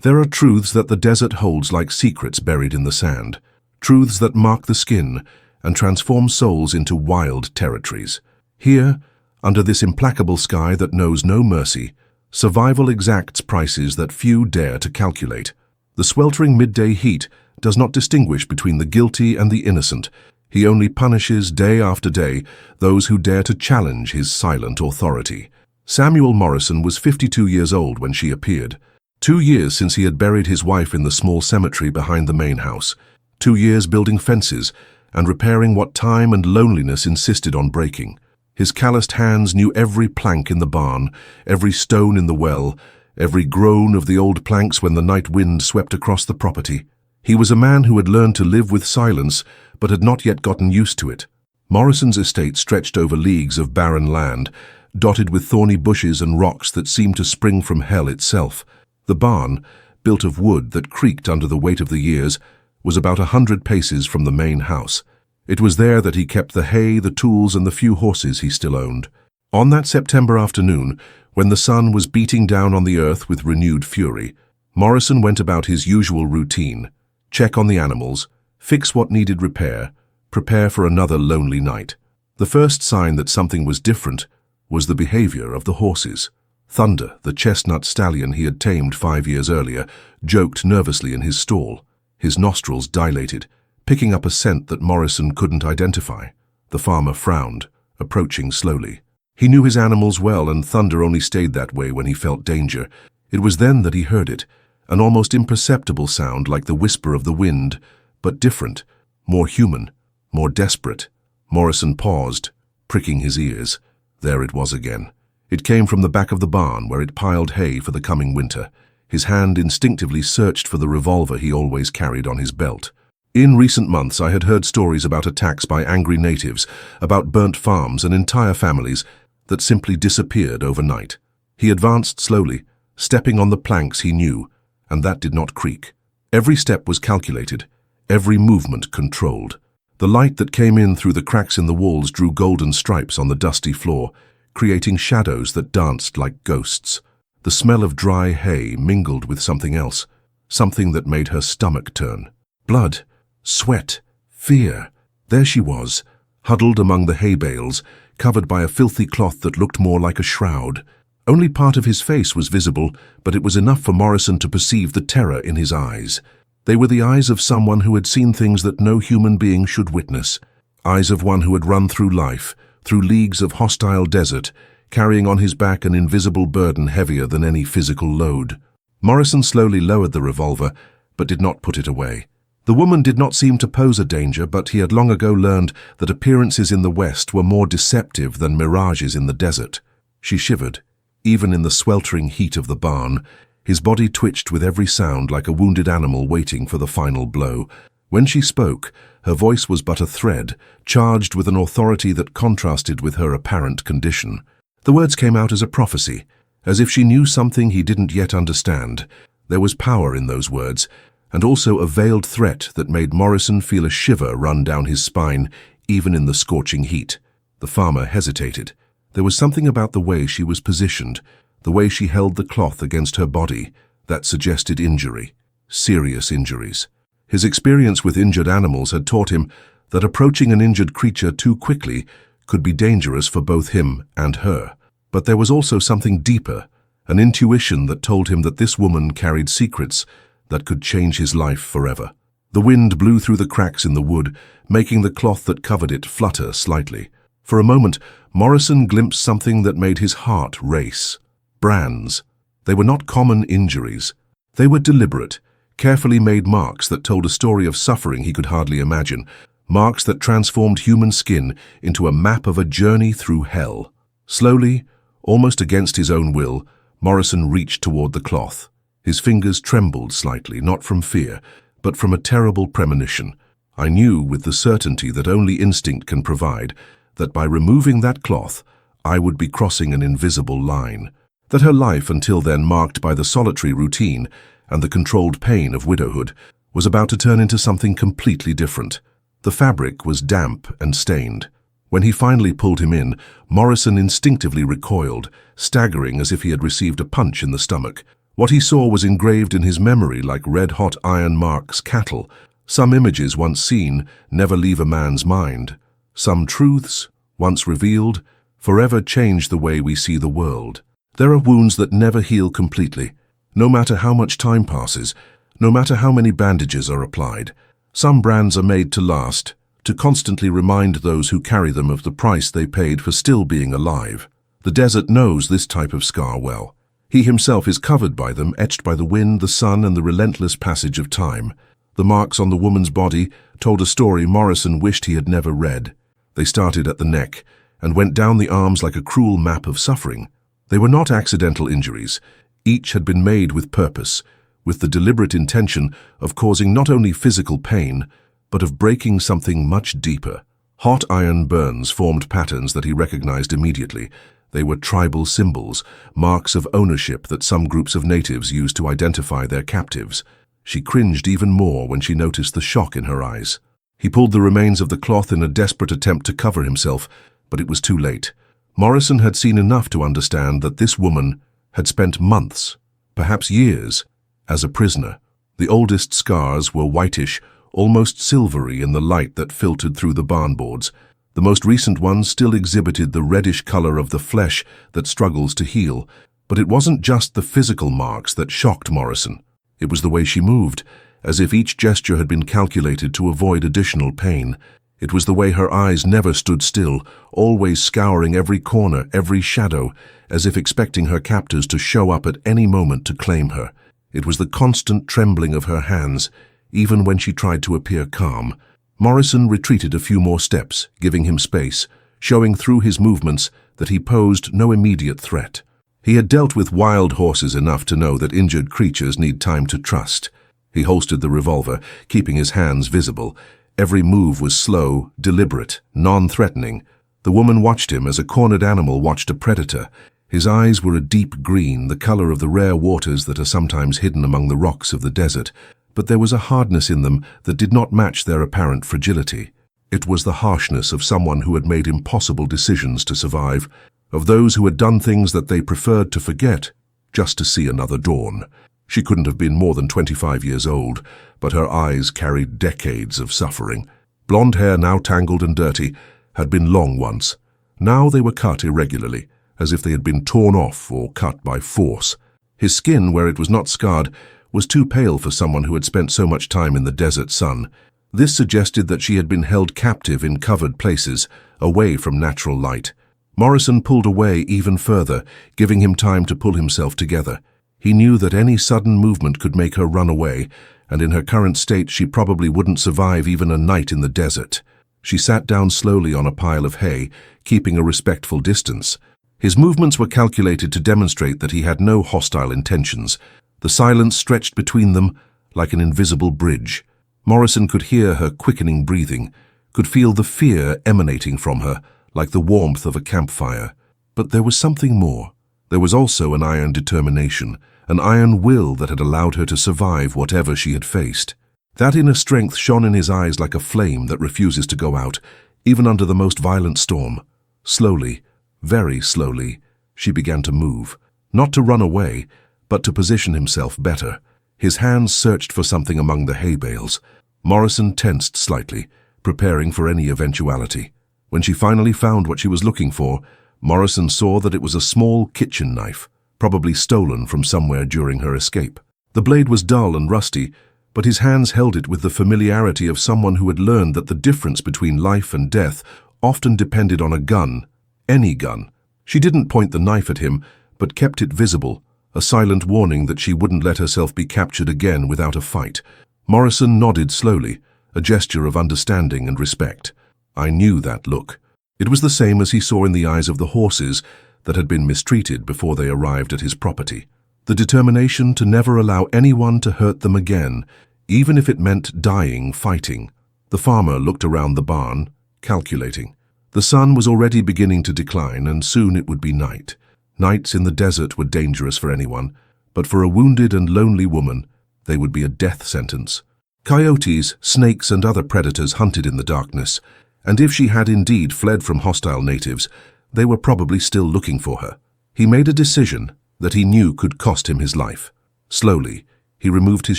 There are truths that the desert holds like secrets buried in the sand, truths that mark the skin and transform souls into wild territories. Here, under this implacable sky that knows no mercy, survival exacts prices that few dare to calculate. The sweltering midday heat does not distinguish between the guilty and the innocent. He only punishes day after day those who dare to challenge his silent authority. Samuel Morrison was 52 years old when she appeared. 2 years since he had buried his wife in the small cemetery behind the main house. 2 years building fences and repairing what time and loneliness insisted on breaking. His calloused hands knew every plank in the barn, every stone in the well, every groan of the old planks when the night wind swept across the property. He was a man who had learned to live with silence, but had not yet gotten used to it. Morrison's estate stretched over leagues of barren land, dotted with thorny bushes and rocks that seemed to spring from hell itself. The barn, built of wood that creaked under the weight of the years, was about 100 paces from the main house. It was there that he kept the hay, the tools, and the few horses he still owned. On that September afternoon, when the sun was beating down on the earth with renewed fury, Morrison went about his usual routine: check on the animals, fix what needed repair, prepare for another lonely night. The first sign that something was different was the behavior of the horses. Thunder, the chestnut stallion he had tamed 5 years earlier, joked nervously in his stall. His nostrils dilated, picking up a scent that Morrison couldn't identify. The farmer frowned, approaching slowly. He knew his animals well, and Thunder only stayed that way when he felt danger. It was then that he heard it, an almost imperceptible sound like the whisper of the wind, but different, more human, more desperate. Morrison paused, pricking his ears. There it was again. It came from the back of the barn, where it piled hay for the coming winter. His hand instinctively searched for the revolver he always carried on his belt. In recent months, I had heard stories about attacks by angry natives, about burnt farms and entire families that simply disappeared overnight. He advanced slowly, stepping on the planks he knew, and that did not creak. Every step was calculated, every movement controlled. The light that came in through the cracks in the walls drew golden stripes on the dusty floor, creating shadows that danced like ghosts. The smell of dry hay mingled with something else, something that made her stomach turn. Blood, sweat, fear. There she was, huddled among the hay bales, covered by a filthy cloth that looked more like a shroud. Only part of his face was visible, but it was enough for Morrison to perceive the terror in his eyes. They were the eyes of someone who had seen things that no human being should witness. Eyes of one who had run through life, through leagues of hostile desert, carrying on his back an invisible burden heavier than any physical load. Morrison slowly lowered the revolver, but did not put it away. The woman did not seem to pose a danger, but he had long ago learned that appearances in the West were more deceptive than mirages in the desert. She shivered, even in the sweltering heat of the barn. His body twitched with every sound like a wounded animal waiting for the final blow. When she spoke, her voice was but a thread, charged with an authority that contrasted with her apparent condition. The words came out as a prophecy, as if she knew something he didn't yet understand. There was power in those words, and also a veiled threat that made Morrison feel a shiver run down his spine, even in the scorching heat. The farmer hesitated. There was something about the way she was positioned, the way she held the cloth against her body, that suggested injury, serious injuries. His experience with injured animals had taught him that approaching an injured creature too quickly could be dangerous for both him and her. But there was also something deeper, an intuition that told him that this woman carried secrets that could change his life forever. The wind blew through the cracks in the wood, making the cloth that covered it flutter slightly. For a moment, Morrison glimpsed something that made his heart race. Brands. They were not common injuries. They were deliberate, carefully made marks that told a story of suffering he could hardly imagine, marks that transformed human skin into a map of a journey through hell. Slowly, almost against his own will, Morrison reached toward the cloth. His fingers trembled slightly, not from fear, but from a terrible premonition. I knew with the certainty that only instinct can provide, that by removing that cloth, I would be crossing an invisible line, that her life until then marked by the solitary routine and the controlled pain of widowhood was about to turn into something completely different. The fabric was damp and stained. When he finally pulled him in, Morrison instinctively recoiled, staggering as if he had received a punch in the stomach. What he saw was engraved in his memory like red-hot iron marks cattle. Some images once seen never leave a man's mind. Some truths, once revealed, forever change the way we see the world. There are wounds that never heal completely, no matter how much time passes, no matter how many bandages are applied. Some brands are made to last, to constantly remind those who carry them of the price they paid for still being alive. The desert knows this type of scar well. He himself is covered by them, etched by the wind, the sun, and the relentless passage of time. The marks on the woman's body told a story Morrison wished he had never read. They started at the neck and went down the arms like a cruel map of suffering. They were not accidental injuries. Each had been made with purpose, with the deliberate intention of causing not only physical pain, but of breaking something much deeper. Hot iron burns formed patterns that he recognized immediately. They were tribal symbols, marks of ownership that some groups of natives used to identify their captives. She cringed even more when she noticed the shock in her eyes. He pulled the remains of the cloth in a desperate attempt to cover himself, but it was too late. Morrison had seen enough to understand that this woman had spent months, perhaps years, as a prisoner. The oldest scars were whitish, almost silvery in the light that filtered through the barn boards. The most recent ones still exhibited the reddish color of the flesh that struggles to heal. But it wasn't just the physical marks that shocked Morrison. It was the way she moved, as if each gesture had been calculated to avoid additional pain. It was the way her eyes never stood still, always scouring every corner, every shadow, as if expecting her captors to show up at any moment to claim her. It was the constant trembling of her hands, even when she tried to appear calm. Morrison retreated a few more steps, giving him space, showing through his movements that he posed no immediate threat. He had dealt with wild horses enough to know that injured creatures need time to trust. He holstered the revolver, keeping his hands visible. Every move was slow, deliberate, non-threatening. The woman watched him as a cornered animal watched a predator. His eyes were a deep green, the color of the rare waters that are sometimes hidden among the rocks of the desert, but there was a hardness in them that did not match their apparent fragility. It was the harshness of someone who had made impossible decisions to survive, of those who had done things that they preferred to forget, just to see another dawn. She couldn't have been more than 25 years old, but her eyes carried decades of suffering. Blonde hair, now tangled and dirty, had been long once. Now they were cut irregularly, as if they had been torn off or cut by force. His skin, where it was not scarred, was too pale for someone who had spent so much time in the desert sun. This suggested that she had been held captive in covered places, away from natural light. Morrison pulled away even further, giving him time to pull himself together. He knew that any sudden movement could make her run away, and in her current state she probably wouldn't survive even a night in the desert. She sat down slowly on a pile of hay, keeping a respectful distance. His movements were calculated to demonstrate that he had no hostile intentions. The silence stretched between them like an invisible bridge. Morrison could hear her quickening breathing, could feel the fear emanating from her, like the warmth of a campfire. But there was something more. There was also an iron determination, an iron will that had allowed her to survive whatever she had faced. That inner strength shone in his eyes like a flame that refuses to go out, even under the most violent storm. Slowly, very slowly, she began to move, not to run away, but to position himself better. His hands searched for something among the hay bales. Morrison tensed slightly, preparing for any eventuality. When she finally found what she was looking for, Morrison saw that it was a small kitchen knife, probably stolen from somewhere during her escape. The blade was dull and rusty, but his hands held it with the familiarity of someone who had learned that the difference between life and death often depended on a gun, any gun. She didn't point the knife at him, but kept it visible, a silent warning that she wouldn't let herself be captured again without a fight. Morrison nodded slowly, a gesture of understanding and respect. I knew that look. It was the same as he saw in the eyes of the horses that had been mistreated before they arrived at his property. The determination to never allow anyone to hurt them again, even if it meant dying fighting. The farmer looked around the barn, calculating. The sun was already beginning to decline, and soon it would be night. Nights in the desert were dangerous for anyone, but for a wounded and lonely woman, they would be a death sentence. Coyotes, snakes, and other predators hunted in the darkness, and if she had indeed fled from hostile natives, they were probably still looking for her. He made a decision that he knew could cost him his life. Slowly, he removed his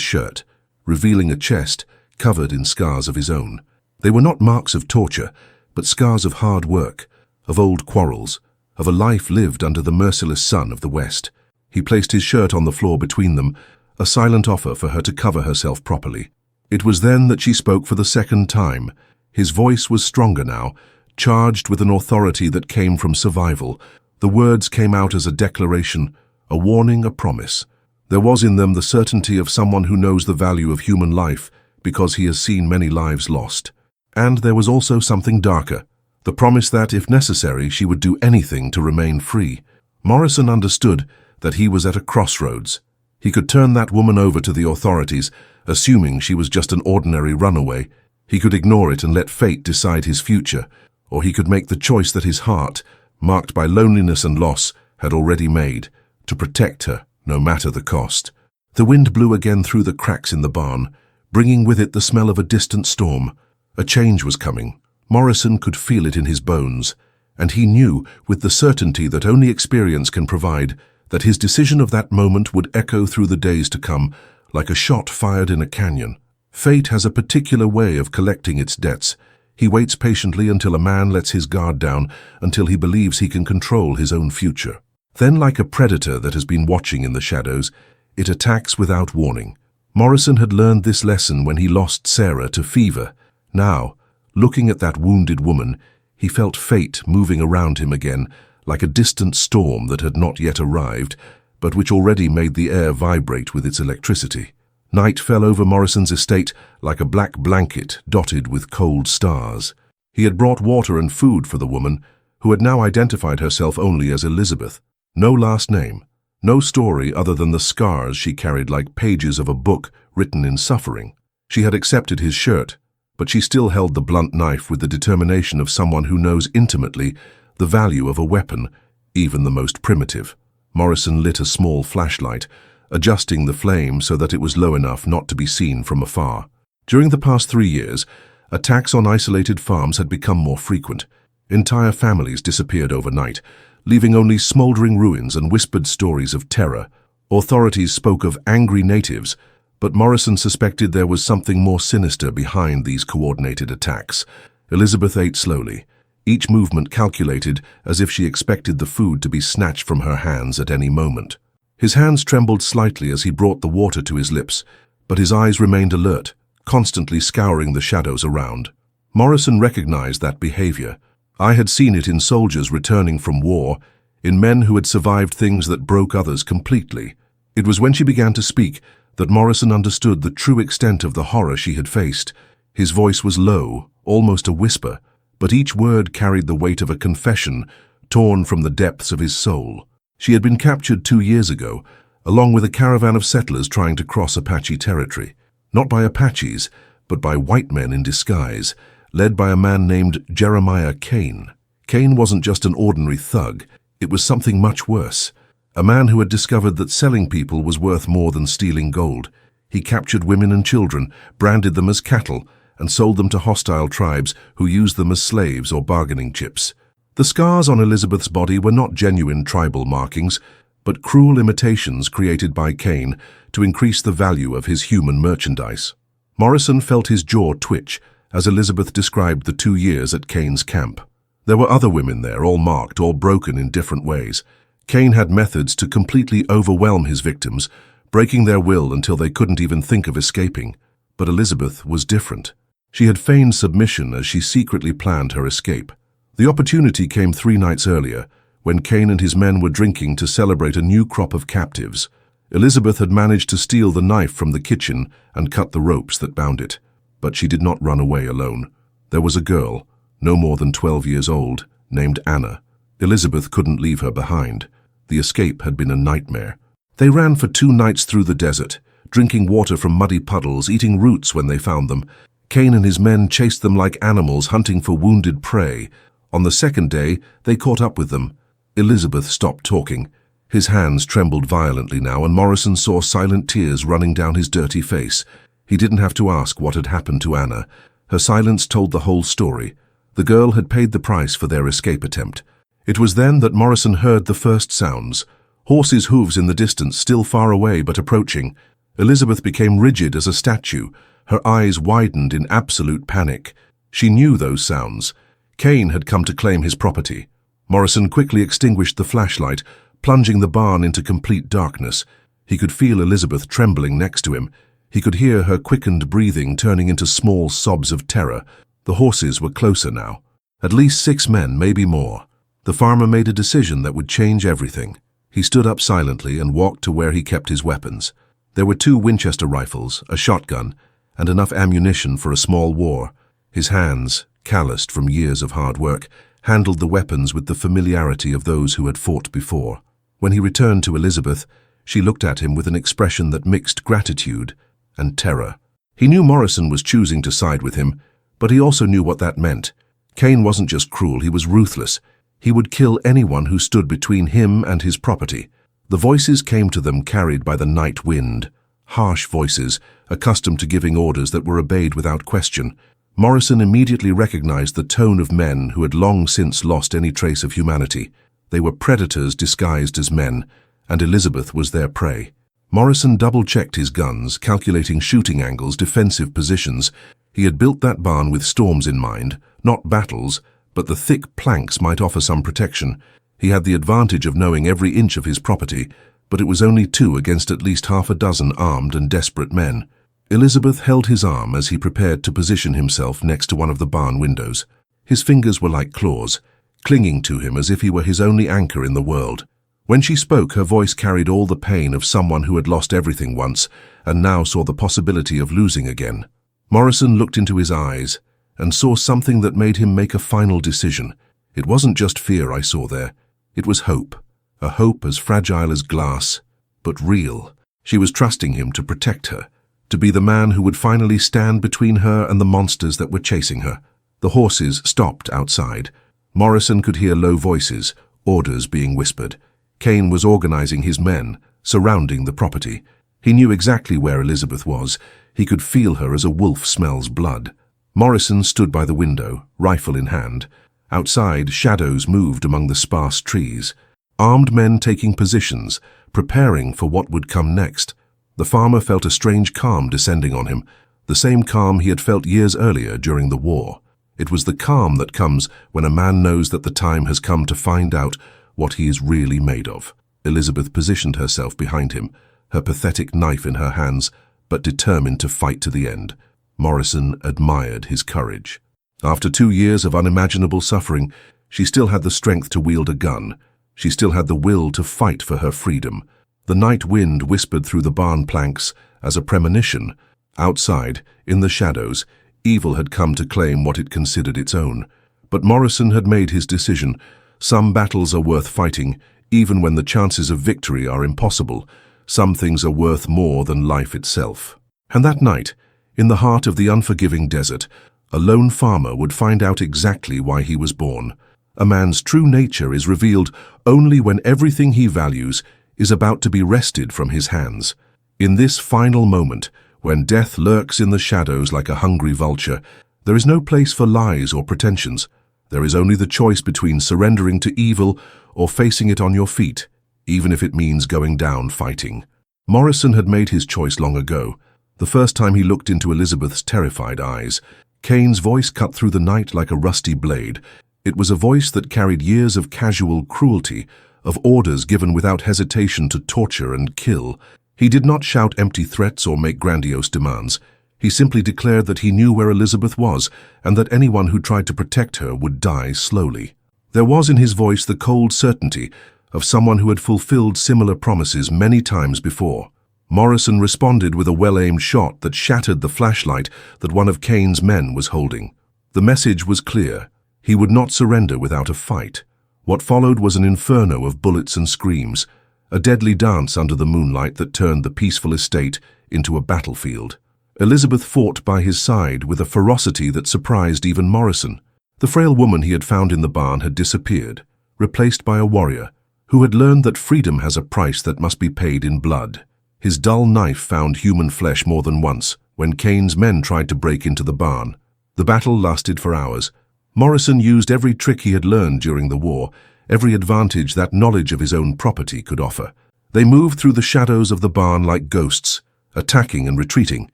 shirt, revealing a chest covered in scars of his own. They were not marks of torture, but scars of hard work, of old quarrels, of a life lived under the merciless sun of the West. He placed his shirt on the floor between them, a silent offer for her to cover herself properly. It was then that she spoke for the second time. His voice was stronger now, charged with an authority that came from survival. The words came out as a declaration, a warning, a promise. There was in them the certainty of someone who knows the value of human life because he has seen many lives lost. And there was also something darker, the promise that, if necessary, she would do anything to remain free. Morrison understood that he was at a crossroads. He could turn that woman over to the authorities, assuming she was just an ordinary runaway. He could ignore it and let fate decide his future, or he could make the choice that his heart, marked by loneliness and loss, had already made, to protect her, no matter the cost. The wind blew again through the cracks in the barn, bringing with it the smell of a distant storm. A change was coming. Morrison could feel it in his bones, and he knew, with the certainty that only experience can provide, that his decision of that moment would echo through the days to come, like a shot fired in a canyon. Fate has a particular way of collecting its debts. He waits patiently until a man lets his guard down, until he believes he can control his own future. Then, like a predator that has been watching in the shadows, it attacks without warning. Morrison had learned this lesson when he lost Sarah to fever. Now, looking at that wounded woman, he felt fate moving around him again, like a distant storm that had not yet arrived, but which already made the air vibrate with its electricity. Night fell over Morrison's estate like a black blanket dotted with cold stars. He had brought water and food for the woman, who had now identified herself only as Elizabeth. No last name, no story other than the scars she carried like pages of a book written in suffering. She had accepted his shirt, but she still held the blunt knife with the determination of someone who knows intimately the value of a weapon, even the most primitive. Morrison lit a small flashlight, adjusting the flame so that it was low enough not to be seen from afar. During the past 3 years, attacks on isolated farms had become more frequent. Entire families disappeared overnight, leaving only smoldering ruins and whispered stories of terror. Authorities spoke of angry natives, but Morrison suspected there was something more sinister behind these coordinated attacks. Elizabeth ate slowly, each movement calculated as if she expected the food to be snatched from her hands at any moment. His hands trembled slightly as he brought the water to his lips, but his eyes remained alert, constantly scouring the shadows around. Morrison recognized that behavior. I had seen it in soldiers returning from war, in men who had survived things that broke others completely. It was when she began to speak that Morrison understood the true extent of the horror she had faced. His voice was low, almost a whisper, but each word carried the weight of a confession torn from the depths of his soul. She had been captured 2 years ago, along with a caravan of settlers trying to cross Apache territory. Not by Apaches, but by white men in disguise, led by a man named Jeremiah Kane. Kane wasn't just an ordinary thug, it was something much worse. A man who had discovered that selling people was worth more than stealing gold. He captured women and children, branded them as cattle, and sold them to hostile tribes who used them as slaves or bargaining chips. The scars on Elizabeth's body were not genuine tribal markings, but cruel imitations created by Kane to increase the value of his human merchandise. Morrison felt his jaw twitch as Elizabeth described the 2 years at Kane's camp. There were other women there, all marked, all broken in different ways. Kane had methods to completely overwhelm his victims, breaking their will until they couldn't even think of escaping. But Elizabeth was different. She had feigned submission as she secretly planned her escape. The opportunity came 3 nights earlier, when Kane and his men were drinking to celebrate a new crop of captives. Elizabeth had managed to steal the knife from the kitchen and cut the ropes that bound it. But she did not run away alone. There was a girl, no more than 12 years old, named Anna. Elizabeth couldn't leave her behind. The escape had been a nightmare. They ran for 2 nights through the desert, drinking water from muddy puddles, eating roots when they found them. Kane and his men chased them like animals hunting for wounded prey. On the 2nd day, they caught up with them. Elizabeth stopped talking. His hands trembled violently now, and Morrison saw silent tears running down his dirty face. He didn't have to ask what had happened to Anna. Her silence told the whole story. The girl had paid the price for their escape attempt. It was then that Morrison heard the first sounds, Horses' hooves in the distance, still far away but approaching. Elizabeth became rigid as a statue. Her eyes widened in absolute panic. She knew those sounds. Cain had come to claim his property. Morrison quickly extinguished the flashlight, plunging the barn into complete darkness. He could feel Elizabeth trembling next to him. He could hear her quickened breathing turning into small sobs of terror. The horses were closer now. At least 6 men, maybe more. The farmer made a decision that would change everything. He stood up silently and walked to where he kept his weapons. There were 2 Winchester rifles, a shotgun, and enough ammunition for a small war. His hands, calloused from years of hard work, handled the weapons with the familiarity of those who had fought before. When he returned to Elizabeth, she looked at him with an expression that mixed gratitude and terror. He knew Morrison was choosing to side with him, but he also knew what that meant. Cain wasn't just cruel, he was ruthless. He would kill anyone who stood between him and his property. The voices came to them carried by the night wind. Harsh voices, accustomed to giving orders that were obeyed without question. Morrison immediately recognized the tone of men who had long since lost any trace of humanity. They were predators disguised as men, and Elizabeth was their prey. Morrison double-checked his guns, calculating shooting angles, defensive positions. He had built that barn with storms in mind, not battles, but the thick planks might offer some protection. He had the advantage of knowing every inch of his property, but it was only 2 against at least half a dozen armed and desperate men. Elizabeth held his arm as he prepared to position himself next to one of the barn windows. His fingers were like claws, clinging to him as if he were his only anchor in the world. When she spoke, her voice carried all the pain of someone who had lost everything once and now saw the possibility of losing again. Morrison looked into his eyes and saw something that made him make a final decision. It wasn't just fear I saw there. It was hope. A hope as fragile as glass, but real. She was trusting him to protect her, to be the man who would finally stand between her and the monsters that were chasing her. The horses stopped outside. Morrison could hear low voices, orders being whispered. Cain was organizing his men, surrounding the property. He knew exactly where Elizabeth was. He could feel her as a wolf smells blood. Morrison stood by the window, rifle in hand. Outside, shadows moved among the sparse trees. Armed men taking positions, preparing for what would come next. The farmer felt a strange calm descending on him, the same calm he had felt years earlier during the war. It was the calm that comes when a man knows that the time has come to find out what he is really made of. Elizabeth positioned herself behind him, her pathetic knife in her hands, but determined to fight to the end. Morrison admired his courage. After 2 years of unimaginable suffering, she still had the strength to wield a gun. She still had the will to fight for her freedom. The night wind whispered through the barn planks as a premonition. Outside, in the shadows, evil had come to claim what it considered its own. But Morrison had made his decision. Some battles are worth fighting, even when the chances of victory are impossible. Some things are worth more than life itself. And that night, in the heart of the unforgiving desert, a lone farmer would find out exactly why he was born. A man's true nature is revealed only when everything he values is about to be wrested from his hands. In this final moment, when death lurks in the shadows like a hungry vulture, there is no place for lies or pretensions. There is only the choice between surrendering to evil or facing it on your feet, even if it means going down fighting. Morrison had made his choice long ago. The first time he looked into Elizabeth's terrified eyes, Cain's voice cut through the night like a rusty blade. It was a voice that carried years of casual cruelty, of orders given without hesitation to torture and kill. He did not shout empty threats or make grandiose demands. He simply declared that he knew where Elizabeth was and that anyone who tried to protect her would die slowly. There was in his voice the cold certainty of someone who had fulfilled similar promises many times before. Morrison responded with a well-aimed shot that shattered the flashlight that one of Cain's men was holding. The message was clear. He would not surrender without a fight. What followed was an inferno of bullets and screams, a deadly dance under the moonlight that turned the peaceful estate into a battlefield. Elizabeth fought by his side with a ferocity that surprised even Morrison. The frail woman he had found in the barn had disappeared, replaced by a warrior who had learned that freedom has a price that must be paid in blood. His dull knife found human flesh more than once when Cain's men tried to break into the barn. The battle lasted for hours. Morrison used every trick he had learned during the war, every advantage that knowledge of his own property could offer. They moved through the shadows of the barn like ghosts, attacking and retreating,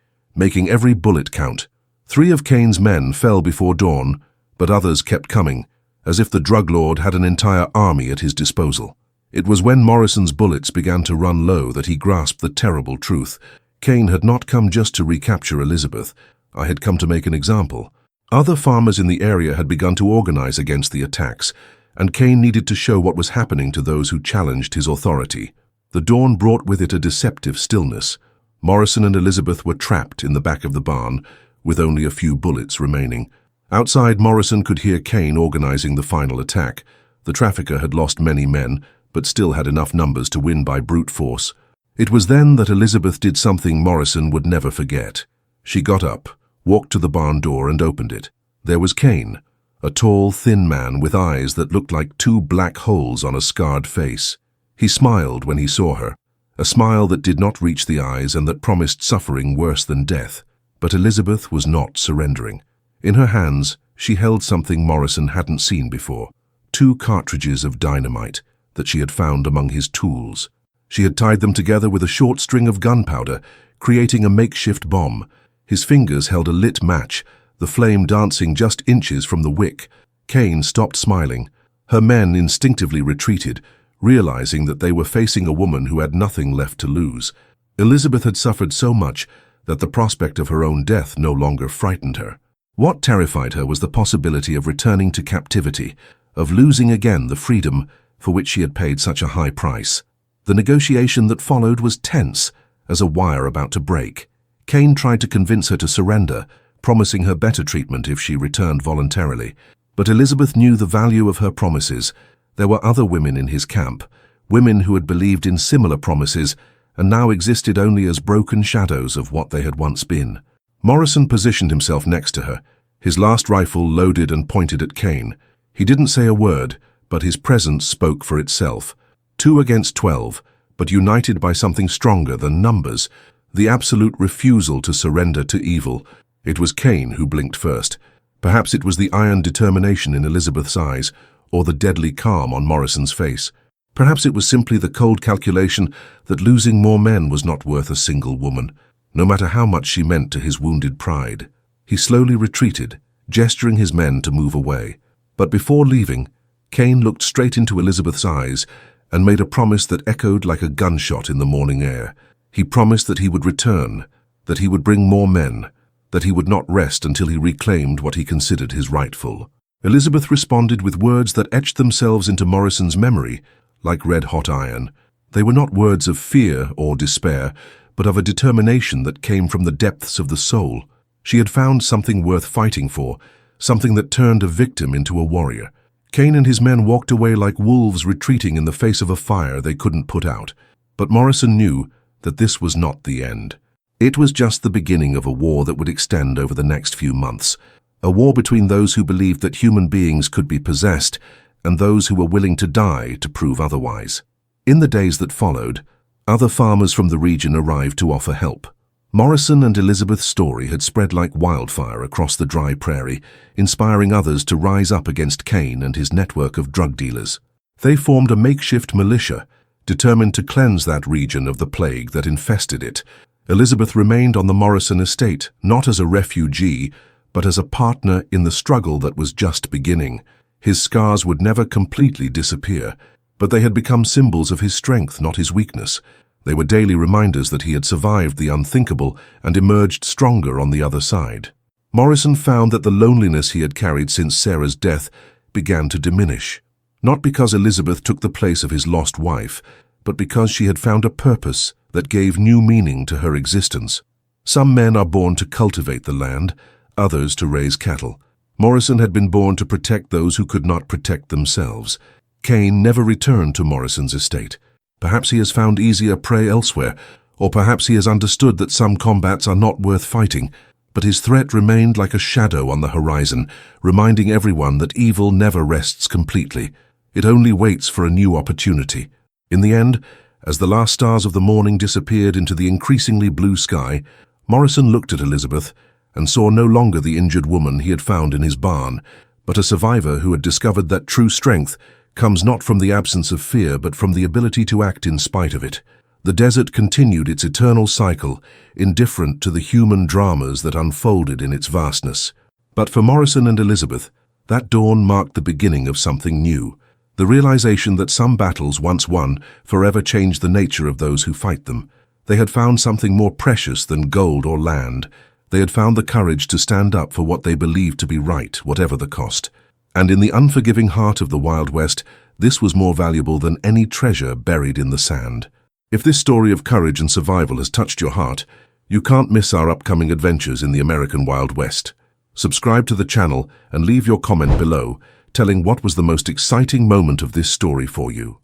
making every bullet count. 3 of Kane's men fell before dawn, but others kept coming, as if the drug lord had an entire army at his disposal. It was when Morrison's bullets began to run low that he grasped the terrible truth. Kane had not come just to recapture Elizabeth. I had come to make an example. Other farmers in the area had begun to organize against the attacks, and Kane needed to show what was happening to those who challenged his authority. The dawn brought with it a deceptive stillness. Morrison and Elizabeth were trapped in the back of the barn, with only a few bullets remaining. Outside, Morrison could hear Kane organizing the final attack. The trafficker had lost many men, but still had enough numbers to win by brute force. It was then that Elizabeth did something Morrison would never forget. She got up, walked to the barn door and opened it. There was Kane, a tall, thin man with eyes that looked like 2 black holes on a scarred face. He smiled when he saw her, a smile that did not reach the eyes and that promised suffering worse than death. But Elizabeth was not surrendering. In her hands, she held something Morrison hadn't seen before, 2 cartridges of dynamite that she had found among his tools. She had tied them together with a short string of gunpowder, creating a makeshift bomb. His fingers held a lit match, the flame dancing just inches from the wick. Kane stopped smiling. Her men instinctively retreated, realizing that they were facing a woman who had nothing left to lose. Elizabeth had suffered so much that the prospect of her own death no longer frightened her. What terrified her was the possibility of returning to captivity, of losing again the freedom for which she had paid such a high price. The negotiation that followed was tense, as a wire about to break. Kane tried to convince her to surrender, promising her better treatment if she returned voluntarily. But Elizabeth knew the value of her promises. There were other women in his camp, women who had believed in similar promises and now existed only as broken shadows of what they had once been. Morrison positioned himself next to her, his last rifle loaded and pointed at Kane. He didn't say a word, but his presence spoke for itself. 2 against 12, but united by something stronger than numbers, the absolute refusal to surrender to evil. It was Kane who blinked first. Perhaps it was the iron determination in Elizabeth's eyes, or the deadly calm on Morrison's face. Perhaps it was simply the cold calculation that losing more men was not worth a single woman, no matter how much she meant to his wounded pride. He slowly retreated, gesturing his men to move away. But before leaving, Kane looked straight into Elizabeth's eyes and made a promise that echoed like a gunshot in the morning air. He promised that he would return, that he would bring more men, that he would not rest until he reclaimed what he considered his rightful. Elizabeth responded with words that etched themselves into Morrison's memory like red-hot iron. They were not words of fear or despair, but of a determination that came from the depths of the soul. She had found something worth fighting for, something that turned a victim into a warrior. Kane and his men walked away like wolves retreating in the face of a fire they couldn't put out. But Morrison knew that this was not the end. It was just the beginning of a war that would extend over the next few months, a war between those who believed that human beings could be possessed and those who were willing to die to prove otherwise. In the days that followed, other farmers from the region arrived to offer help. Morrison and Elizabeth's story had spread like wildfire across the dry prairie, inspiring others to rise up against Kane and his network of drug dealers. They formed a makeshift militia, determined to cleanse that region of the plague that infested it. Elizabeth remained on the Morrison estate, not as a refugee, but as a partner in the struggle that was just beginning. His scars would never completely disappear, but they had become symbols of his strength, not his weakness. They were daily reminders that he had survived the unthinkable and emerged stronger on the other side. Morrison found that the loneliness he had carried since Sarah's death began to diminish, not because Elizabeth took the place of his lost wife, but because she had found a purpose that gave new meaning to her existence. Some men are born to cultivate the land, others to raise cattle. Morrison had been born to protect those who could not protect themselves. Kane never returned to Morrison's estate. Perhaps he has found easier prey elsewhere, or perhaps he has understood that some combats are not worth fighting, but his threat remained like a shadow on the horizon, reminding everyone that evil never rests completely. It only waits for a new opportunity. In the end, as the last stars of the morning disappeared into the increasingly blue sky, Morrison looked at Elizabeth and saw no longer the injured woman he had found in his barn, but a survivor who had discovered that true strength comes not from the absence of fear, but from the ability to act in spite of it. The desert continued its eternal cycle, indifferent to the human dramas that unfolded in its vastness. But for Morrison and Elizabeth, that dawn marked the beginning of something new. The realization that some battles once won forever changed the nature of those who fight them. They had found something more precious than gold or land. They had found the courage to stand up for what they believed to be right, whatever the cost. And in the unforgiving heart of the Wild West, this was more valuable than any treasure buried in the sand. If this story of courage and survival has touched your heart, you can't miss our upcoming adventures in the American Wild West. Subscribe to the channel and leave your comment below, telling what was the most exciting moment of this story for you.